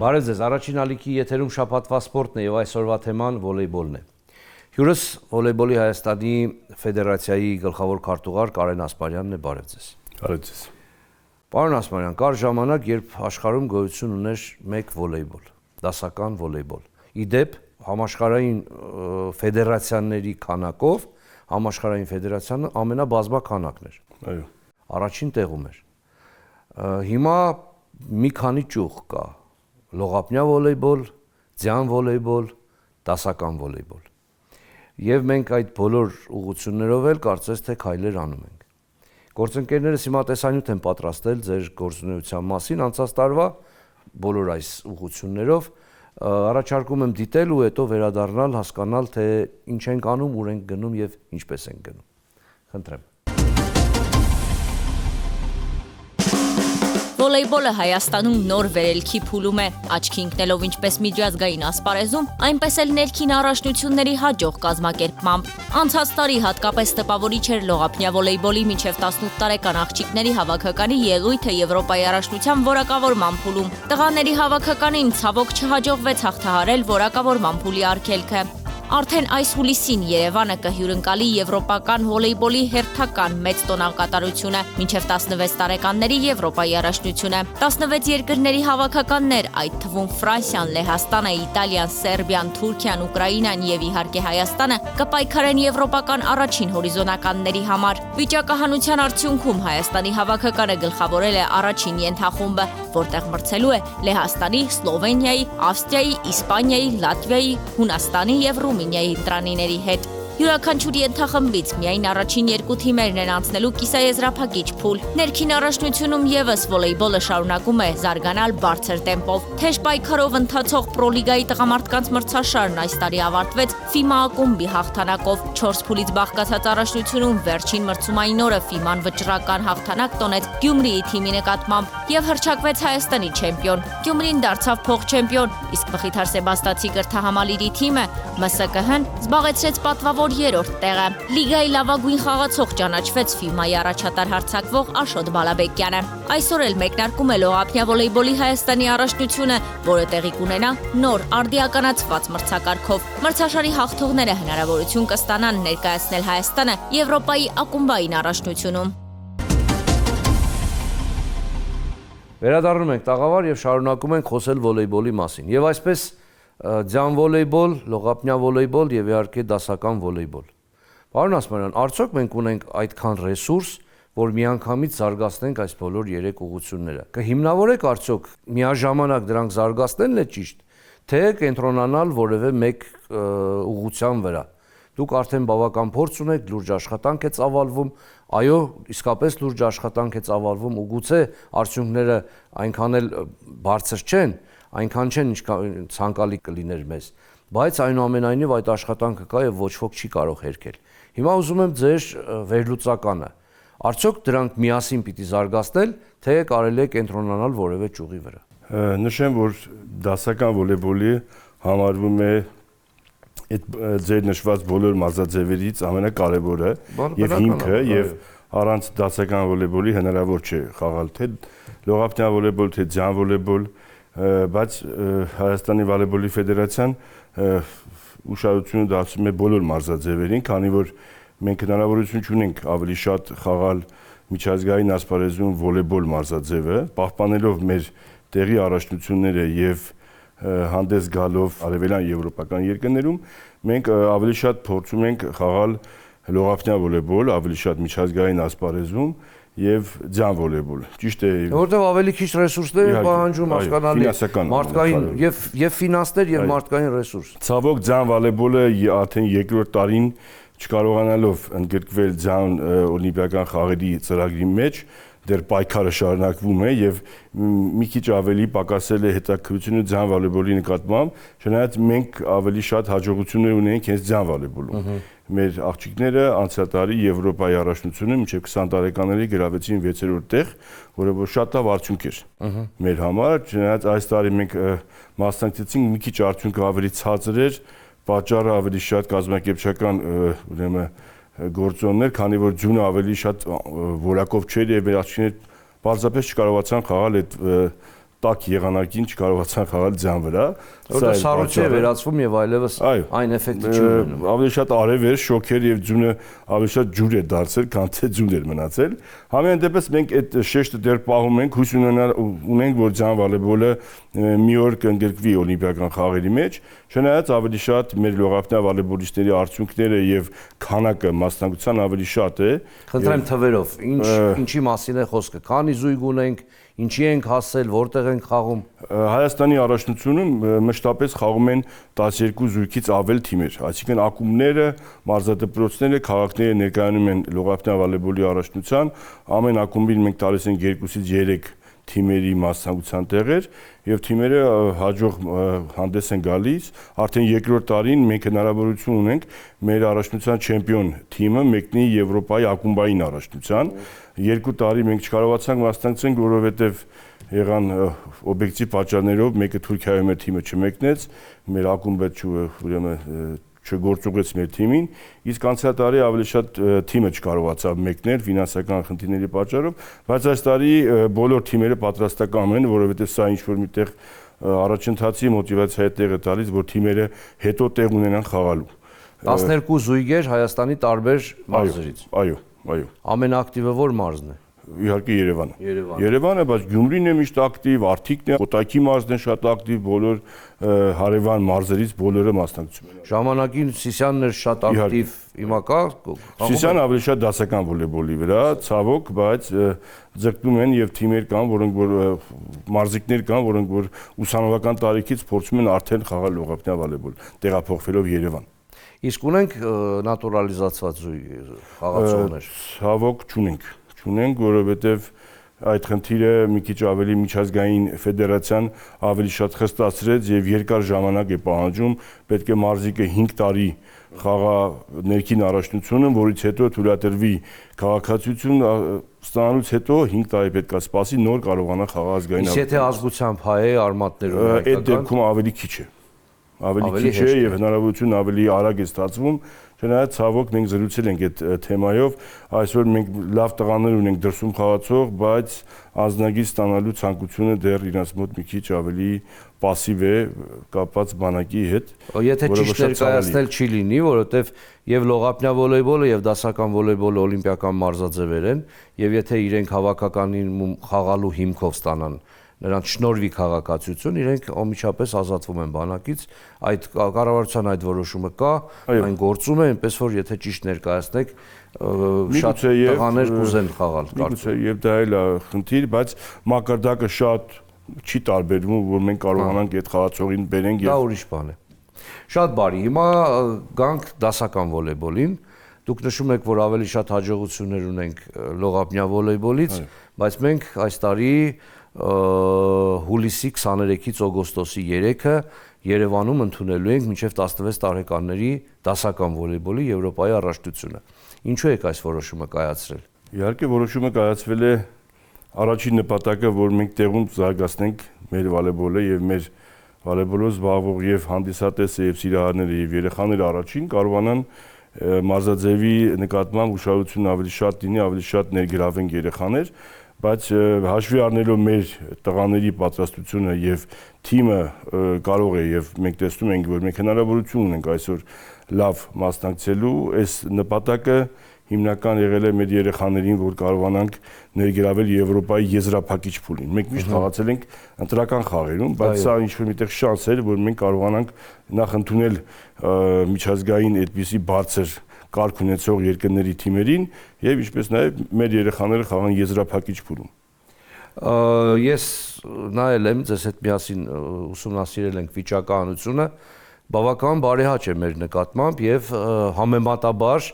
Բարև ձեզ, առաջին ալիքի եթերում շաբաթվա սպորտն է եւ այսօրվա թեման վոլեյբոլն է։ Հյուրս վոլեյբոլի Հայաստանի Ֆեդերացիայի գլխավոր քարտուղար Կարեն Ասպարյանն է, բարև ձեզ։ Բարև ձեզ։ Պարոն Ասպարյան, կար ժամանակ, երբ աշխարհում գոյություն ուներ մեկ վոլեյբոլ, դասական վոլեյբոլ։ Իդեպ համաշխարհային ֆեդերացիաների քանակով համաշխարհային ֆեդերացիան ամենաբազմաքանակն էր։ Այո։ Առաջին տեղում էր։ Հիմա մի քանի ճյուղ կա. լողապնյա վոլեյբոլ, ձյան վոլեյբոլ, դասական վոլեյբոլ։ Եվ մենք այդ բոլոր ուղղություններով էլ կարծես թե քայլեր անում ենք։ Գործընկերներս հիմա տեսանյութ են պատրաստել ձեր գործունեության մասին անցած տարվա բոլոր այս ուղղություններով, առաջարկում եմ դիտել ու հետո վերադառնալ, հասկանալ, թե ինչ ենք անում, ուր ենք գնում եւ ինչպես ենք գնում։ Խնդրեմ։ Վոլեյբոլը Հայաստանում նոր վերելքի փուլում է, աչքի ընկնելով ինչպես միջազգային ասպարեզում, այնպես էլ ներքին առաջնությունների հաջող կազմակերպմամբ։ Անցած տարի հատկապես տպավորիչ էր լողապնյա վոլեյբոլի մինչև 18 տարեկան աղջիկների հավաքականի ելույթը Եվրոպայի առաջնության որակավորման փուլում։ Տղաների հավաքականին ցավոք չհաջողվեց հաղթահարել որակավորման փուլի արգելքը։ Արդեն այս հուլիսին Երևանը կհյուրընկալի եվրոպական վոլեյբոլի հերթական մեծ տոնակատարությունը, մինչև 16 տարեկանների Եվրոպայի առաջնությունը։ 16 երկրների հավաքականներ, այդ թվում Ֆրանսիան, Լեհաստանը, Իտալիան, Սերբիան, Թուրքիան, Ուկրաինան եւ իհարկե Հայաստանը կպայքարեն եվրոպական առաջին հորիզոնականների համար։ Վիճակահանության արդյունքում Հայաստանի հավաքականը գլխավորել է առաջին ենթախումբը, որտեղ մրցելու է Լեհաստանի, Սլովենիայի, Ավստրիայի, Իսպանիայի, Լատվիայի, Հունաստանի եւ Ռումինիայի տրանիների հետ։ Յուրաքանչյուր ենթախմբից միայն առաջին երկու թիմերն են անցնելու կիսաեզրափակիչ փուլ։ Ներքին առաջնությունում եւս վոլեյբոլը շարունակում է զարգանալ բարձր տեմպով։ Թեժ պայքարով ընթացող Պրոլիգայի տղամարդկանց մրցաշարն այս տարի ավարտվեց FIMA ակումբի հաղթանակով։ 4 փուլից բաղկացած առաջնությունում վերջին մրցումային օրը FIMA-ն վճռական հաղթանակ տոնեց Գյումրիի թիմի նկատմամբ եւ հռչակվեց Հայաստանի չեմպիոն։ Գյումրին դարձավ փոխ-չեմպիոն, իսկ Բխիթար Սեբաստացի կրթահամալիրի թիմը ՄՍԿՀ-ն զբաղեցրեց պատվավոր երրորդ տեղը։ Լիգայի լավագույն խաղացող ճանաչվեց FIMA-ի առաջատար հարձակվող Աշոտ Բալաբեկյանը։ Այսօր էլ մեկնարկում է լողապնյա վոլեյբոլի Հայաստանի առաջնությունը, որը տեղի կունենա նոր արդիականացված մրցակարգով։ Մրցաշարի հաղթողները հնարավորություն կստանան ներկայացնել Հայաստանը Եվրոպայի ակումբային առաջնությունում։ Վերադառնում ենք տաղավար եւ շարունակում ենք խոսել վոլեյբոլի մասին։ Եվ այսպես ձյան վոլեյբոլ, լողապնյա վոլեյբոլ եւ իհարկե դասական վոլեյբոլ։ Պարոն Ասպարյան, արդյոք մենք ունենք այդքան ռեսուրս, որ միանգամից զարգացնենք այս բոլոր երեք ուղղությունները։ Կհիմնավորեք արդյոք միաժամանակ դրանք զարգացնելն է ճիշտ, թե կենտրոնանալ որևէ մեկ ուղղության վրա։ Դուք արդեն բավական փորձ ունեք, լուրջ աշխատանք է ծավալվում, այո, իսկապես լուրջ աշխատանք է ծավալվում ու գուցե արդյունքները այնքան էլ բարձր չեն, այնքան չեն, ինչքան ցանկալի կլիներ մեզ, բայց այնուամենայնիվ այդ աշխատանքը կա եւ ոչ ոք չի կարող հերքել։ Հիմա ուզում եմ ձեր վերլուծականը։ Արդյոք դրանք միասին պիտի զարգացնել, թե կարելի է կենտրոնանալ որևէ ճյուղի վրա։ Նշեմ, որ դասական վոլեյբոլի համարվում է այդ ձեր նշված բոլոր մարզաձևերից ամենակարևորը եւ հիմքը եւ առանց դասական վոլեյբոլի հնարավոր չէ խաղալ թե լողապնյա վոլեյբոլ, թե ձյան վոլեյբոլ, բայց Հայաստանի վոլեյբոլի ֆեդերացիան ուշադրություն դարձնում է բոլոր մարզաձևերին, քանի որ մենք հնարավորություն չունենք ավելի շատ խաղալ միջազգային ասպարեզում վոլեյբոլ մարզաձևը, պահպանելով մեր տեղի առաջնությունները եւ հանդես գալով արևելյան եվրոպական երկրներում, մենք ավելի շատ փորձում ենք խաղալ լողապնյա վոլեյբոլ, ավելի շատ միջազգային ասպարեզում եւ ձյան վոլեյբոլ։ Ճիշտ է։ Որտեղ ավելի քիչ ռեսուրսներ են պահանջում, հասկանալի մարդկային եւ ֆինանսներ եւ մարդկային ռեսուրս։ Ցավոք ձյան վոլեյբոլը արդեն երկրորդ տարին չկարողանալով ընդգրկվել ձյան օլիմպիական խաղերի ծրագրի մեջ, դեռ պայքարը շարունակվում է եւ մի քիչ ավելի պակասել է հետաքրքրությունը ձյան վոլեյբոլի նկատմամբ, չնայած մենք ավելի շատ հաջողություններ ունենք հենց ձյան վոլեյբոլում։ Մեր աղջիկները անցյալ տարի Եվրոպայի առաջնությունը մինչև 20 տարեկանների գրավեցին 6-րդ տեղ, որը որ շատ լավ արդյունք էր մեր համար, չնայած այս տարի մենք մասնակցեցինք մի քիչ արդյունքը ավելի ցածր էր, պատճառը ավելի շատ կազմակերպչական ուրեմն գործոններ, քանի որ ձյունը ավելի շատ որակով չէր եւ մեր աղջիկները պարզապես չկարողացան խաղալ այդ տաք եղանակին չկարողացան խաղալ ձյան վրա։ Որտեղ սառույցի է վերածվում եւ այլևս այն էֆեկտը չի ունենում։ Ավելի շատ արև էր, շոքեր եւ ձյունը ավելի շատ ջուր է դարձել, քան թե ձյուն էր մնացել։ Համենայն դեպս մենք այդ շեշտը դեռ պահում ենք, հույս ունենք, որ ձյան վոլեյբոլը մի օր կընդգրկվի օլիմպիական խաղերի մեջ, չնայած ավելի շատ մեր լողափնյա վոլեյբոլիստների արդյունքները եւ քանակը մասնակցության ավելի շատ է։ Խնդրեմ թվերով, ինչի մասին է խոսքը, քանի զույգ ունենք, ինչի ենք հասել, որտեղ ենք խաղում։ Հայաստանի առաջնությունում մշտապես խաղում են 12 զույգից ավել թիմեր, այսինքն ակումբները, մարզադպրոցները, քաղաքները ներկայանում են լողափնյա վոլեյբոլի առաջնության, ամեն ակումբին մենք տալիս ենք 2-ից 3 թիմերի մասնակցության տեղեր եւ թիմերը հաջող հանդես են գալիս, արդեն երկրորդ տարին մենք հնարավորություն ունենք մեր առաջնության չեմպիոն թիմը մեկնի Եվրոպայի ակումբային առաջնության, 2 տարի մենք չկարողացանք մասնակցենք, որովհետեւ եղան օբյեկտիվ պատճառներով մեկը Թուրքիայում է թիմը չմեկնեց, մեր ակումբը ուրեմն չգործուղեց մեր թիմին, իսկ անցյալ տարի ավելի շատ թիմը չկարողացավ մեկնել ֆինանսական խնդիրների պատճառով, բայց այս տարի բոլոր թիմերը պատրաստական են, որովհետև սա ինչ-որ միտեղ առաջընթացի մոտիվացիայի տեղ է տալիս, որ թիմերը հետո տեղ ունենան խաղալու։ 12 զույգեր Հայաստանի տարբեր մարզերից։ Այո։ Ամենաակտիվը որ մարզն է։ Իհարկե Երևանը, բայց Գյումրին է միշտ ակտիվ, Արթիկն է, Կոտայքի մարզն է շատ ակտիվ, բոլոր հարևան մարզերից բոլորը մասնակցում են։ Ժամանակին Սիսյանն էր շատ ակտիվ, հիմա կա։ Սիսյանը ավելի շատ դասական վոլեյբոլի վրա, ցավոք, բայց ձգտում են եւ թիմեր կան, որոնք որ մարզիկներ կան, որոնք որ ուսանողական տարիքից փորձում են արդեն խաղալ լողափնյա վոլեյբոլ, տեղափոխվելով Երևան։ Իսկ ունենք նատուրալիզացված խաղացողներ։ Ցավոք չունենք, որովհետև այդ խնդիրը մի քիչ ավելի միջազգային ֆեդերացիան ավելի շատ խստացրեց եւ երկար ժամանակ է պահանջում, պետք է մարզիկը 5 տարի խաղա ներքին առաջնությունը, որից հետո թույլատրվի քաղաքացիություն ստանալուց հետո 5 տարի պետք է սպասի նոր կարողանա խաղա ազգային։ Իսկ եթե ազգությամբ հայ է, արմատներով այդ դեպքում ավելի քիչ է։ Ավելի քիչ է եւ հնարավորություն ավելի արագ է ստացվում, չնայած ցավոք մենք զրուցել ենք այդ թեմայով, այսօր մենք լավ տղաներ ունենք դրսում խաղացող, բայց ազնագիր ստանալու ցանկությունը դեռ իրաց մոտ մի քիչ ավելի пассив է կապված բանակի հետ։ Եթե ճիշտ ներկայացնել չի լինի, որովհետեւ եւ լողափնյա վոլեյբոլը եւ դասական վոլեյբոլը օլիմպիական մարզաձևեր են, եւ եթե իրենք հավաքականին խաղալու հիմքով ստանան նրանց շնորհվի քաղաքացիություն, իրենք ամիջապես ազատվում են բանակից, այդ կառավարության այդ որոշումը կա, այն գործում է, այնպես որ եթե ճիշտ ներկայացնեք, շատ տղաներ կուզեն խաղալ։ Միգուցե եւ դա էլ է խնդիր, բայց մակարդակը շատ չի տարբերվում, որ մենք կարողանանք այդ խաղացողին բերենք եւ դա ուրիշ բան է։ Շատ բարի, հիմա գանք դասական վոլեյբոլին։ Դուք նշում եք, որ ավելի շատ հաջողություններ ունենք լողափնյա վոլեյբոլից, բայց մենք այս տարի հուլիսի 23-ից օգոստոսի 3-ը Երևանում ընդունելու ենք մինչև 16 տարեկանների դասական վոլեյբոլի Եվրոպայի առաջնությունը։ Ինչու եք այս որոշումը կայացրել։ Իհարկե որոշումը կայացվել է առաջին նպատակը, որ մենք տեղում զարգացնենք մեր վոլեյբոլը եւ մեր վոլեյբոլով զբաղվող եւ հանդիսատեսը եւ սիրահարները եւ երեխաները առաջին կարողանան մարզաձևի նկատմամբ ուշադրություն ավելի շատ լինի, ավելի շատ ներգրավեն երեխաներ, բայց հաշվի առնելով մեր տղաների պատրաստությունը եւ թիմը կարող է եւ մենք տեսնում ենք, որ մենք հնարավորություն ունենք այսօր լավ մասնակցելու, այս նպատակը հիմնական եղել է մեր երեխաներին, որ կարողանանք ներգրավել Եվրոպայի եզրափակիչ փուլին։ Մենք միշտ խաղացել ենք ընտրական խաղերում, բայց սա ինչ-որ միտեղ շանս էր, որ մենք կարողանանք նախ ընդունել միջազգային այդպիսի բարձր կարգ ունեցող երկրների թիմերին եւ ինչպես նաեւ մեր երեխաները խաղան եզրափակիչ փուլում։ Ես նայել եմ, ձեզ հետ միասին ուսումնասիրել ենք վիճակահանությունը, բավական բարեհաճ է մեր նկատմամբ եւ համեմատաբար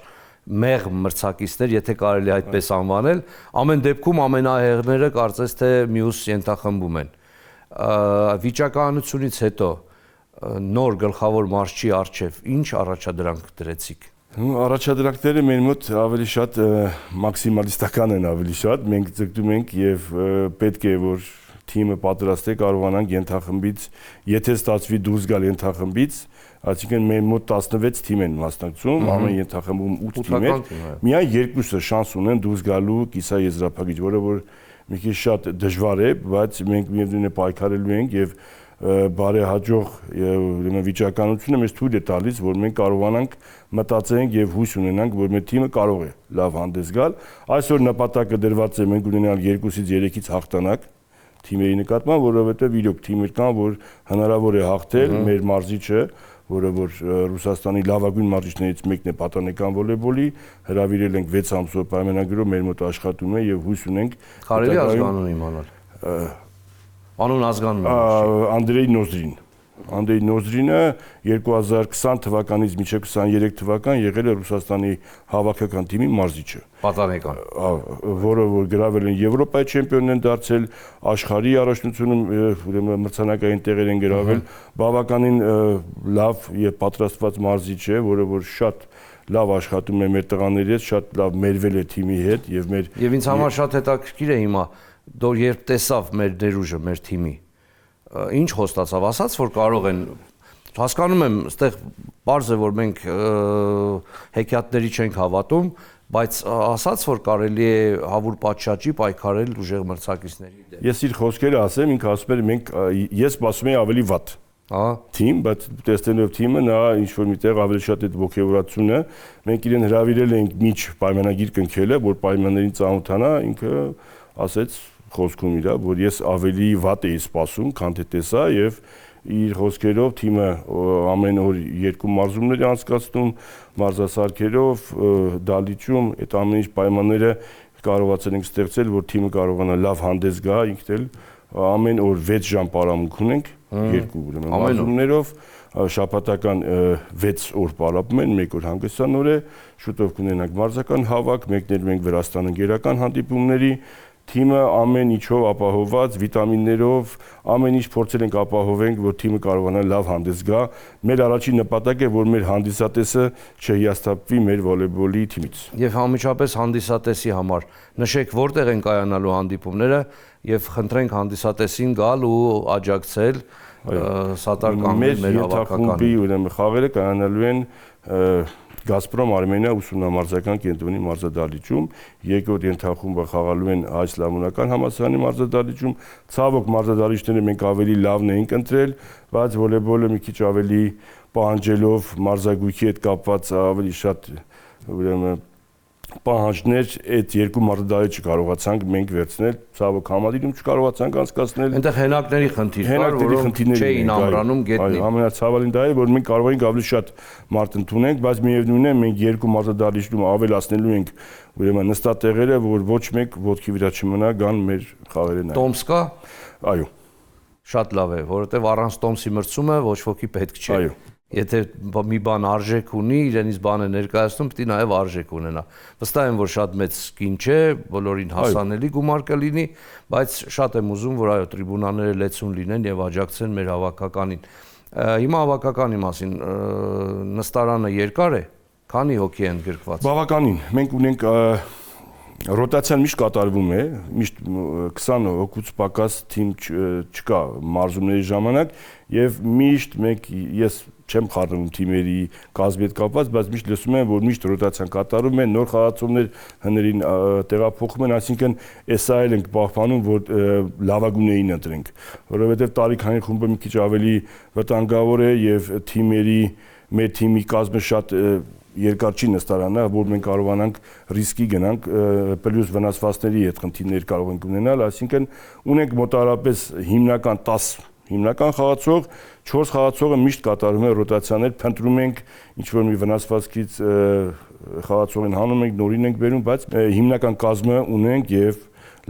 մեղմ մրցակիցներ, եթե կարելի այդպես անվանել, ամեն դեպքում ամենահեղները կարծես թե մյուս ենթախմբում են։ Վիճակահանությունից հետո նոր գլխավոր մարզչի առջև ինչ առաջադրանք դրեցիք։ Առաջադրանքները մեր մոտ ավելի շատ մաքսիմալիստական են, ավելի շատ մենք ձգտում ենք եւ պետք է որ թիմը պատրաստ է կարողանանք ենթախմբից, եթե ստացվի դուրս գալ ենթախմբից, այսինքն մեր մոտ 16 թիմ են մասնակցում, ամեն ենթախմբում 8 թիմեր, միայն 2-ը շանս ունեն դուրս գալու կիսաեզրափակիչ, որը որ մի քիչ շատ դժվար է, բայց մենք միևնույն է պայքարելու ենք եւ բարեհաջող ուրեմն վիճակականությունը մեզ թույլ է տալիս, որ մենք կարողանանք մտածենք եւ հույս ունենանք, որ մեր թիմը կարող է լավ հանդես գալ։ Այսօր նպատակը դրված է մենք ունենալ 2-ից 3-ից հաղթանակ թիմերի նկատմամբ, որովհետեւ իրոք թիմեր կան, որ հնարավոր է հաղթել մեր մարզիչը, որը որ Ռուսաստանի լավագույն մարզիչներից մեկն է պատանեկան վոլեյբոլի, հրավիրել ենք 6 ամսով պայմանագրով մեր մոտ աշխատում է եւ հույս ունենք կարելի ազգանուն իմանալ։ Անուն ազգանուն Անդրեյ Նոզրինը 2020 թվականից մինչև 23 թվական եղել է Ռուսաստանի հավաքական թիմի մարզիչը։ Պատանեկան։ Որը որ գրավել են Եվրոպայի չեմպիոն են դարձել, աշխարհի առաջնությունում ուրեմն մրցանակային տեղեր են գրավել, բավականին լավ եւ պատրաստված մարզիչ է, որը որ շատ լավ աշխատում է մեր տղաների հետ, շատ լավ մերվել է թիմի հետ եւ մեր Եվ ինձ համար շատ հետաքրքիր է հիմա դու երբ տեսավ մեր ներուժը, մեր թիմի, ինչ խոստացավ, ասաց, որ կարող են, հասկանում եմ, այստեղ բարձ է, որ մենք հեքիաթների չենք հավատում, բայց ասաց, որ կարելի է հավուր պատշաճի պայքարել ուժեղ մրցակիցների դեմ։ Ես իր խոսքերը ասեմ, ինքը ասում էր մենք ես սպասում եի ավելի վատ թիմ, բայց տեսնելով թիմը նա ինչ որ միտեղ ավելի շատ այդ ողջավորությունը, մենք իրեն հրավիրել ենք միջ պայմանագիր կնքելը, որ պայմաններին ծանոթանա, ինքը ասեց խոսքում իրա, որ ես ավելի վատ էի սպասում, քան թե տեսա եւ իր խոսքերով թիմը ամեն օր 2 մարզումներ է անցկացնում, մարզասարքերով, դալիճում, այդ ամեն ինչ պայմանները կարողացել ենք ստեղծել, որ թիմը կարողանա լավ հանդես գա, ինքն էլ ամեն օր 6 ժամ պարամունք ունենք, 2 ուրեմն մարզումներով, շաբաթական 6 օր պարապում են, 1 օր հանգստյան օր է, շուտով կունենանք մարզական հավաք, մեկներում ենք Վրաստան ընկերական հանդիպումների, թիմը ամեն ինչով ապահովված, վիտամիններով, ամեն ինչ փորձել ենք ապահովենք, որ թիմը կարողանա լավ հանդես գա։ Մեր առաջին նպատակը է, որ մեր հանդիսատեսը չհիասթափվի մեր վոլեյբոլի թիմից։ Եվ համիջապես հանդիսատեսի համար նշեք որտեղ են կայանալու հանդիպումները եւ խնդրենք հանդիսատեսին գալ ու աջակցել սատարկանել մեր հավաքականին։ Ուրեմն խաղերը կայանալու են Գազպրոմ Արմենիա ուսումնամարզական կենտրոնի մարզադահլիճում, երկրորդ ենթախումբը խաղալու են Հայ Սլավոնական համալսարանի մարզադահլիճում, ցավոք մարզադահլիճները մենք ավելի լավն էինք ընտրել, բայց վոլեյբոլը մի քիչ ավելի պահանջելով մարզագույքի հետ կապված ավելի շատ ուրեմն պահանջներ այդ երկու մարզադահլիճը կարողացանք մենք վերցնել, ցավոք համալիրում չկարողացանք անցկացնել։ Այնտեղ հենակների խնդիր կար, որոնք չէին ամրանում գետնին։ Ամենացավալին դա է, որ մենք կարող ենք ավելի շատ մարդ ընդունենք, բայց միևնույն է մենք երկու մարզադահլիճում ավելացնելու ենք ուրեմն նստատեղերը, որ ոչ մեկ ոտքի վրա չմնա գան մեր խաղերը նայել։ Տոմս կա։ Այո։ Շատ լավ է, որովհետև առանց տոմսի մրցումը ոչ ոքի պետք չէ։ Այո։ Եթե մի բան արժեք ունի, իրենից բան է ներկայացնում, պետք է նաև արժեք ունենա։ Վստահ եմ, որ շատ մեծ կին չէ, բոլորին հասանելի գումար կլինի, բայց շատ եմ ուզում, որ այո, տրիբունաները լեցուն լինեն եւ աջակցեն մեր հավաքականին։ Հիմա հավաքականի մասին նստարանը երկար է, քանի հոգի են գրկված։ Բավականին, մենք ունենք ռոտացիան միշտ կատարվում է, միշտ 20 հոգուց պակաս թիմ չկա մարզումների ժամանակ եւ միշտ մենք ես չեմ խառնում թիմերի կազմի հետ կապված, բայց միշտ լսում եմ, որ միշտ ռոտացիան կատարում են, նոր խաղացողներ հներին տեղափոխում են, այսինքն էսա էլ ենք պահպանում, որ լավագույններին ընտրենք, որովհետեւ տարիքային խումբը մի քիչ ավելի վտանգավոր է եւ մեր թիմի կազմը շատ երկար չի նստարանա, որ մենք կարողանանք ռիսկի գնանք, պլյուս վնասվածքների հետ խնդիրներ կարող ենք ունենալ, այսինքն ունենք մոտավորապես հիմնական 10 հիմնական խաղացող, 4 խաղացողը միշտ կատարում է ռոտացիաներ, փնտրում ենք ինչ-որ մի վնասվածքից խաղացողին հանում ենք, նորին ենք բերում, բայց հիմնական կազմը ունենք եւ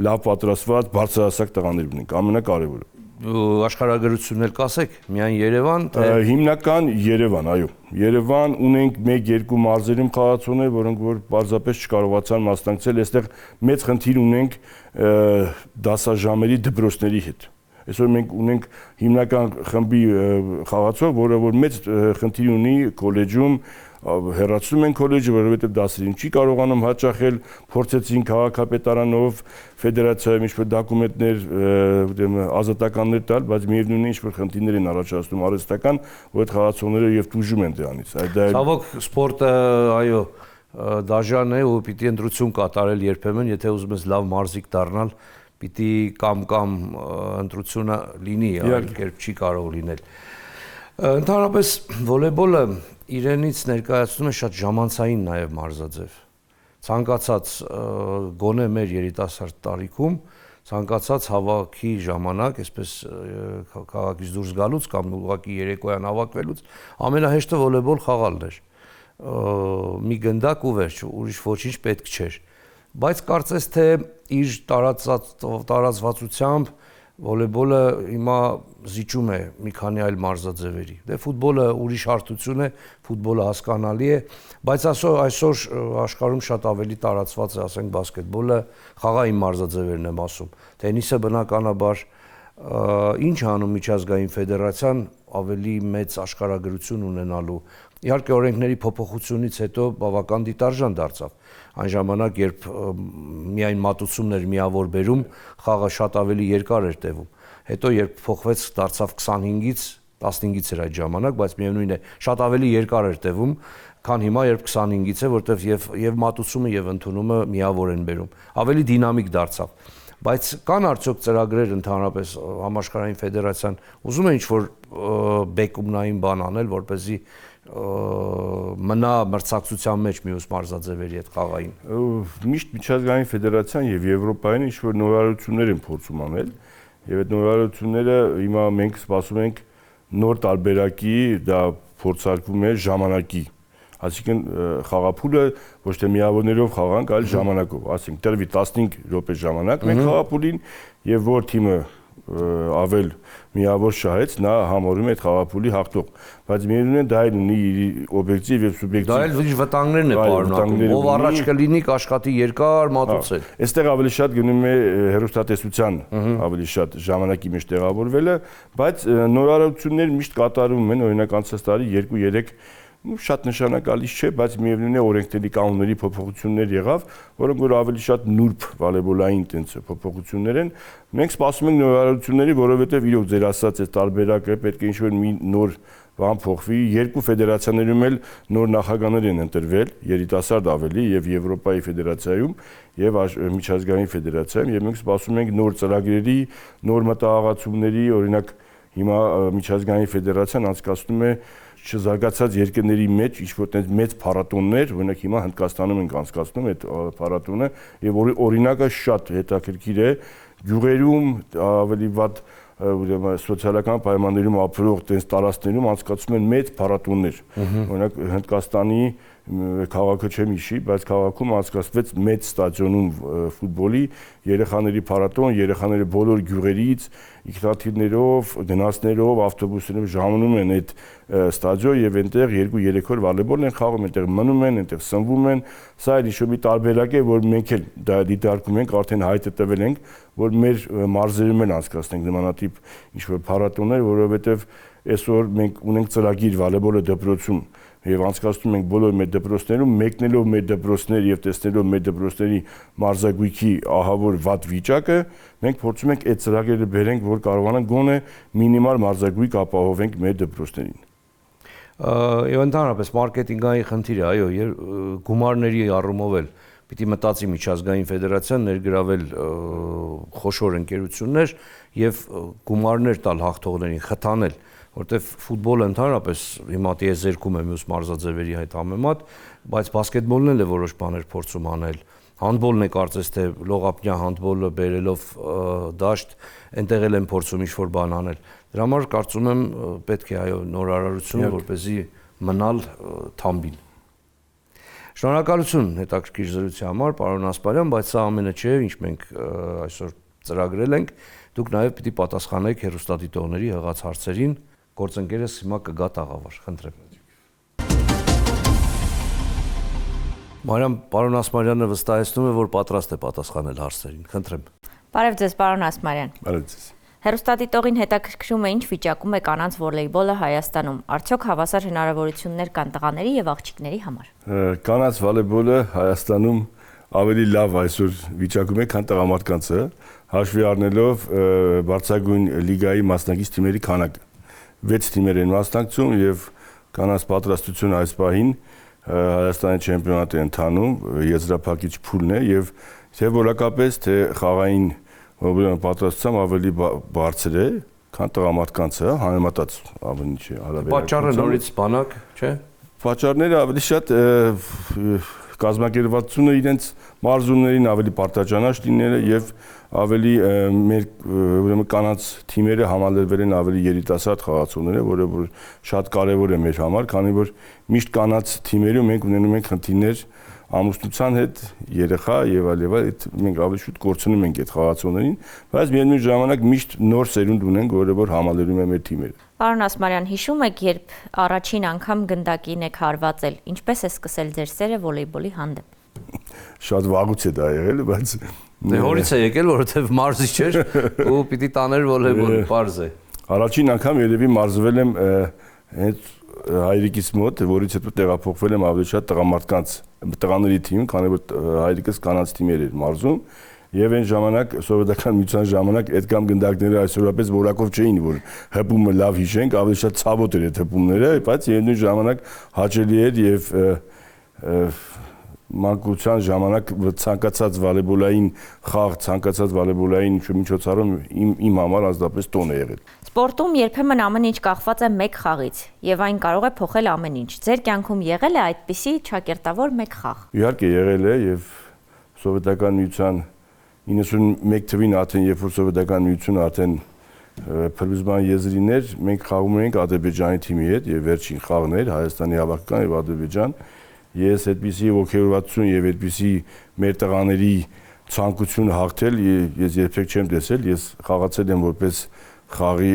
լավ պատրաստված բարձրահասակ տղաներ ունենք, ամենակարևորը։ Աշխարհագրություններ կասեք, միայն Երևան, թե հիմնական Երևան, այո։ Երևան ունենք 1-2 մարզերում խաղացողներ, որոնք որ պարզապես չկարողացան մասնակցել, այստեղ մեծ խնդիր ունենք դասաժամերի դպրոցների հետ։ Այսօր մենք ունենք հիմնական խմբի խաղացող, որը որ մեծ խնդիր ունի քոլեջում, հեռացնում են քոլեջը, որովհետև դասերին չի կարողանում հաճախել, փորձեցին քաղաքապետարանով, ֆեդերացիայում ինչ-որ դոկումենտներ, ազատականներ տալ, բայց միևնույնն է ինչ-որ խնդիրներ են առաջացնում արհեստական, որ այդ խաղացողները եւ տուժում են դրանից։ Ցավոք սպորտը, այո, դաժան է ու պիտի ընտրություն կատարել երբեմն, եթե ուզում ես լավ մարզիկ դառնալ, պիտի կամ ընտրությունը լինի, այլ կերպ չի կարող լինել։ Ընդհանրապես վոլեյբոլը իրենից ներկայացնում է շատ ժամանցային նաև մարզաձև։ Ցանկացած գոնե մեր երիտասարդ տարիքում ցանկացած հավաքի ժամանակ, այսպես քաղաքից դուրս գալուց կամ ուղղակի երեկոյան հավաքվելուց ամենահեշտը վոլեյբոլ խաղալն էր։ Մի գնդակ ու վերջ, ուրիշ ոչինչ պետք չէր։ Բայց կարծես թե իր տարածվածությամբ վոլեյբոլը հիմա զիջում է մի քանի այլ մարզաձևերի։ Դե ֆուտբոլը ուրիշ հարթություն է, ֆուտբոլը հասկանալի է, բայց այսօր աշխարհում շատ ավելի տարածված է, ասենք բասկետբոլը, խաղային մարզաձևերն եմ ասում։ Տենիսը բնականաբար ինչ անում միջազգային ֆեդերացիան ավելի մեծ աշխարհագրություն ունենալու։ Իհարկե օրենքների փոփոխությունից հետո բավական դիտարժան դարձավ։ Այն ժամանակ, երբ միայն մատուցումն էր միավոր բերում, խաղը շատ ավելի երկար էր տևում։ Հետո երբ փոխվեց, դարձավ 25-ից 15-ից էր այդ ժամանակ, բայց միևնույն է, շատ ավելի երկար էր տևում, քան հիմա, երբ 25-ից է, որտեվ եւ մատուցումը եւ ընդունումը միավոր են բերում։ Ավելի դինամիկ դարձավ։ Բայց կան արդյոք ծրագրեր ընդհանրապես համաշխարհային ֆեդերացիան ուզում է ինչ-որ բեկումնային բան անել, որպեսզի մնա մրցակցության մեջ մյուս մարզաձևերի հետ խաղային։ Միշտ միջազգային ֆեդերացիան եւ Եվրոպային ինչ-որ նորարարություններ են փորձում անել, եւ այդ նորարարությունները հիմա մենք սպասում ենք նոր տարբերակի, դա փորձարկվում է ժամանակի։ Այսինքն խաղափուլը ոչ թե միավորներով խաղանք, այլ ժամանակով, ասենք տրվի 15 րոպե ժամանակ մենք խաղափուլին եւ որ թիմը ավել միավոր շահեց, նա համարում է այդ խաղափուլի հաղթող, բայց միևնույն է դա էլ ունի իր օբյեկտիվ եւ սուբյեկտիվ։ Դա էլ վտանգներն է պարունակում, ով առաջ կլինի կաշխատի երկար մատուցել։ Այստեղ ավելի շատ գնում է հեռուստատեսության ավելի շատ ժամանակի մեջ տեղավորվելը, բայց նորարարություններ միշտ կատարվում են, օրինակ անցած տարի 2-3 շատ նշանակալից չէ, բայց միևնույն է օրենքների կանոնների փոփոխություններ եղավ, որոնք որ ավելի շատ նուրբ վոլեյբոլային տենց փոփոխություններ են։ Մենք սպասում ենք նորարարությունների, որովհետև իրոք ձեր ասած այս տարբերակը պետք է ինչ-որ մի նոր բան փոխվի։ Երկու ֆեդերացիաներում էլ նոր նախագահներ են ընտրվել, երիտասարդ ավելի եւ Եվրոպայի ֆեդերացիայում եւ միջազգային ֆեդերացիայում, եւ մենք սպասում ենք նոր ծրագրերի, նոր մտահղացումների, օրինակ հիմա միջազգային ֆեդերացիան անցկացնում է չզարգացած երկրների մեջ ինչ-որ տենց մեծ փառատոններ, օրինակ հիմա Հնդկաստանում ենք անցկացնում այդ փառատոնը եւ օրինակը շատ հետաքրքիր է, գյուղերում ավելի վատ ուրեմն սոցիալական պայմաններում ապրող տենց տարածքներում անցկացում են մեծ փառատոններ։ Օրինակ Հնդկաստանի քաղաքը չեմ հիշի, բայց քաղաքում անցկացվեց մեծ ստադիոնում ֆուտբոլի երեխաների փառատոն, երեխաները բոլոր գյուղերից ինքնաթիռներով, գնացներով, ավտոբուսներով ժամանում են այդ ստադիոն եւ այնտեղ 2-3 օր վոլեյբոլ են խաղում, այնտեղ մնում են, այնտեղ սնվում են։ Սա էլ ինչ-որ մի տարբերակ է, որ մենք էլ դա դիտարկում ենք, արդեն հայտը տվել ենք, որ մեր մարզերում էլ անցկացնենք նմանատիպ ինչ-որ փառատոններ, որովհետեւ այսօր մենք ունենք ծրագիր վոլեյբոլը դպրոցում եւ անցկացնում ենք բոլոր մեր դպրոցներում, մեկնելով մեր դպրոցներ եւ տեսնելով մեր դպրոցների մարզագույքի ահավոր վատ վիճակը, մենք փորձում ենք այդ ծրագրերը բերենք, որ կարողանանք գոնե մինիմալ մարզագույք ապահովենք մեր դպրոցներին։ Եվ ընդհանրապես մարքեթինգային խնդիրը, այո, գումարների առումով էլ պիտի մտածի միջազգային ֆեդերացիան ներգրավել խոշոր ընկերություններ եւ գումարներ տալ հաղթողներին, խթանել, որտեվ ֆուտբոլը ընդհանրապես հիմա տիեզերքում է մյուս մարզաձևերի հետ համեմատ, բայց բասկետբոլն էլ է որոշ բաներ փորձում անել։ Հանդբոլն է կարծես թե լողափնյա հանդբոլը բերելով դաշտ, այնտեղ էլ են փորձում ինչ-որ բան անել։ Դրա համար կարծում եմ պետք է այո նորարարություն, որպեսզի մնալ թամբին։ Շնորհակալություն հետաքրքիր զրույցի համար, պարոն Ասպարյան, բայց սա ամենը չէ, ինչ մենք այսօր ծրագրել ենք։ Դուք նաև պիտի պատասխանեք հեռուստադիտողների եղած հարցերին։ Գործընկերս հիմա կգա տաղավար, խնդրեմ։ Մարիամ, պարոն Ասպարյանը վստահեցնում է, որ պատրաստ է պատասխանել հարցերին, խնդրեմ։ Բարև ձեզ, պարոն Ասպարյան։ Բարև ձեզ։ Հեռուստադիտողին հետաքրքրում է ինչ վիճակում է կանանց վոլեյբոլը Հայաստանում։ Արդյոք հավասար հնարավորություններ կան տղաների եւ աղջիկների համար։ Կանանց վոլեյբոլը Հայաստանում ավելի լավ այսօր վիճակում է, քան տղամարդկանցը, հաշվի առնելով բարձրագույն լիգայի մասնակից թիմերի քանակը։ 6 թիմեր են մասնակցում եւ կանանց պատրաստությունը այս պահին Հայաստանի չեմպիոնատը ընթանում, եզրափակիչ փուլն է եւ թե որակապես թե խաղային ուրեմն պատրաստությամբ ավելի բարձր է, քան տղամարդկանցը, համեմատած ավելի չի հարաբերական։ Պատճառը նորից բանակ, չէ՞։ Պատճառները ավելի շատ կազմակերպվածությունը իրենց մարզումներին ավելի պարտաճանաչ լինելը եւ ավելի մեր ուրեմն կանանց թիմերը համալրվել են ավելի երիտասարդ խաղացողները, որը որ շատ կարեւոր է մեր համար, քանի որ միշտ կանանց թիմերում մենք ունենում ենք խնդիրներ ամուսնության հետ, երեխա եւ այլ, այդ մենք ավելի շուտ կորցնում ենք այդ խաղացողներին, բայց միևնույն ժամանակ միշտ նոր սերունդ ունենք, որը որ համալրում է մեր թիմերը։ Պարոն Ասմարյան, հիշում եք, երբ առաջին անգամ գնդակին եք հարվածել, ինչպես է սկսել ձեր սերը վոլեյբոլի հանդեպ։ Շատ վաղուց է դա եղել, բայց Դե հորից է եկել, որովհետեւ մարզի չէր ու պիտի տաներ վոլեյբոլը, պարզ է։ Առաջին անգամ երևի մարզվել եմ հենց հայրիկիս մոտ, որից հետո տեղափոխվել եմ ավելի շատ տղամարդկանց տղաների թիմ, քանի որ հայրիկս կանանց թիմեր էր մարզում, եւ այն ժամանակ սովետական միության ժամանակ այդ կամ գնդակները այսօրապես որակով չէին, որ հպումը լավ հիշենք, ավելի շատ ցավոտ էր այդ հպումները, բայց միևնույն ժամանակ հաճելի էր եւ մանկության ժամանակ ցանկացած վոլեյբոլային խաղ, ցանկացած վոլեյբոլային միջոցառում իմ համար ազդապես տոն է եղել։ Սպորտում երբեմն ամեն ինչ կախված է մեկ խաղից եւ այն կարող է փոխել ամեն ինչ։ Ձեր կյանքում եղել է այդպիսի ճակերտավոր մեկ խաղ։ Իհարկե եղել է եւ սովետական միության 91 թվին արդեն երբ որ սովետական միությունը արդեն փլուզման եզրին էր, մենք խաղում էինք Ադրբեջանի թիմի հետ եւ վերջին խաղն էր Հայաստանի հավաքական եւ Ադրբեջան։ Ես այդպիսի ողջերվածություն եւ այդպիսի մեր տղաների ցանկություն հաղթել ես երբեք չեմ տեսել, ես խաղացել եմ որպես խաղի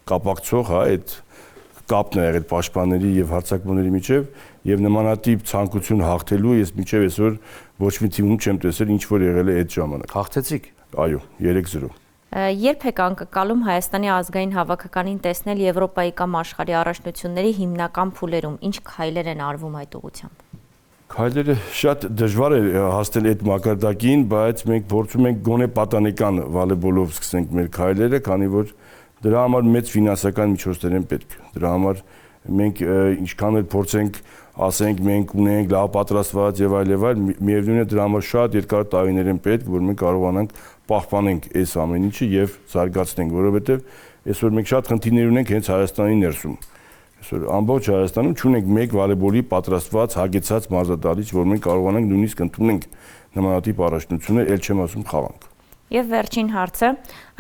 կապակցող, հա, այդ կապն է եղել պաշտպանների եւ հարձակվողների միջեւ եւ նմանատիպ ցանկություն հաղթելու ես միջև այսօր ոչ մի թիմում չեմ տեսել ինչ որ եղել է այդ ժամանակ։ Հաղթեցիք։ Այո, 3-0։ Երբ եք անկկալում Հայաստանի ազգային հավաքականին տեսնել Եվրոպայի կամ աշխարհի առաջնությունների հիմնական փուլերում, ինչ քայլեր են արվում այդ ուղղությամբ։ Քայլերը շատ դժվար է հասնել այդ մակարդակին, բայց մենք փորձում ենք գոնե պատանեկան վոլեյբոլով սկսենք մեր քայլերը, քանի որ դրա համար մեծ ֆինանսական միջոցներ են պետք։ Դրա համար մենք ինչքան էլ փորձենք, ասենք մենք ունենք լավ պատրաստված եւ այլ, միևնույն է դրա համար շատ երկար տարիներ են պետք, որ մենք կարողանանք պահպանենք այս ամեն ինչը եւ զարգացնենք, որովհետեւ այսօր մենք շատ խնդիրներ ունենք հենց Հայաստանի ներսում։ Այսօր ամբողջ Հայաստանում չունենք մեկ վոլեյբոլի պատրաստված, հագեցած մարզադահլիճ, որ մենք կարողանանք նույնիսկ ընդունենք նմանատիպ առաջնություններ, ել չեմ ասում խաղանք։ Եվ վերջին հարցը,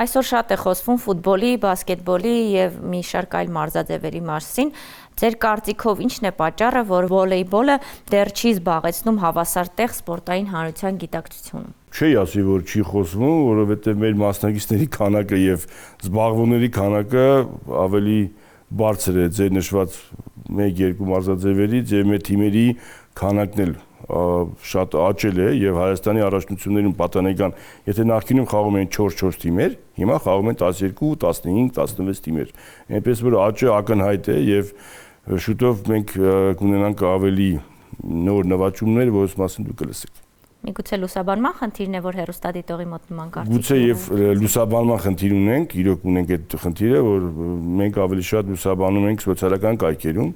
այսօր շատ է խոսվում ֆուտբոլի, բասկետբոլի եւ մի շարք այլ մարզաձևերի մասին։ Ձեր կարծիքով ի՞նչն է պատճառը, որ վոլեյբոլը դեռ չի զբաղեցնում հավասար տեղ սպորտային հանրության գիտակցությունում։ Չի ասի, որ չի խոսվում, որովհետեւ մեր մասնակիցների քանակը եւ զբաղվողների քանակը ավելի բարձր է ձեր նշված 1-2 մարզաձևերից եւ մեր թիմերի քանակն էլ շատ աճել է եւ Հայաստանի առաջնություններում պատանեկան, եթե նախկինում խաղում էին 4-4 թիմեր, հիմա խաղում են 12, 15, 16 թիմեր։ Այնպես որ աճը ակնհայտ է եւ շուտով մենք կունենանք ավելի նոր նվաճումներ, որոնց մասին դուք կլսեք։ Միգուցե լուսաբանման խնդիրն է, որ հերոստատիտողի մոտ նման կարծիք։ Գուցե եւ լուսաբանման խնդիր ունենք, իրոք ունենք այդ խնդիրը, որ մենք ավելի շատ լուսաբանում ենք սոցիալական կայքերում,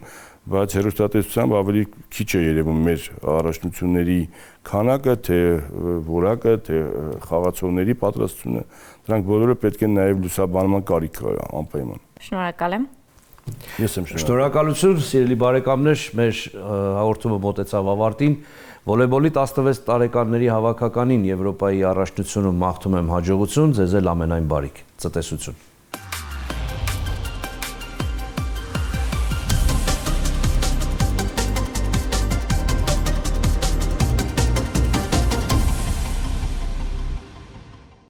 բայց հերոստատեսությամբ ավելի քիչ է երևում մեր առաջնությունների քանակը, թե որակը, թե խաղացողների պատրաստությունը։ Դրանք բոլորը պետք է նաեւ լուսաբանման կարիք անպայման։ Շնորհակալ եմ։ Ես եմ շնորհակալ։ Շնորհակալություն, սիրելի բարեկամներ, մեր հաղորդումը մոտեցավ ավարտին։ Վոլեյբոլի 16 տարեկանների հավաքականին Եվրոպայի առաջնությունում մաղթում եմ հաջողություն, ձեզ էլ ամենայն բարիք։ Ցտեսություն։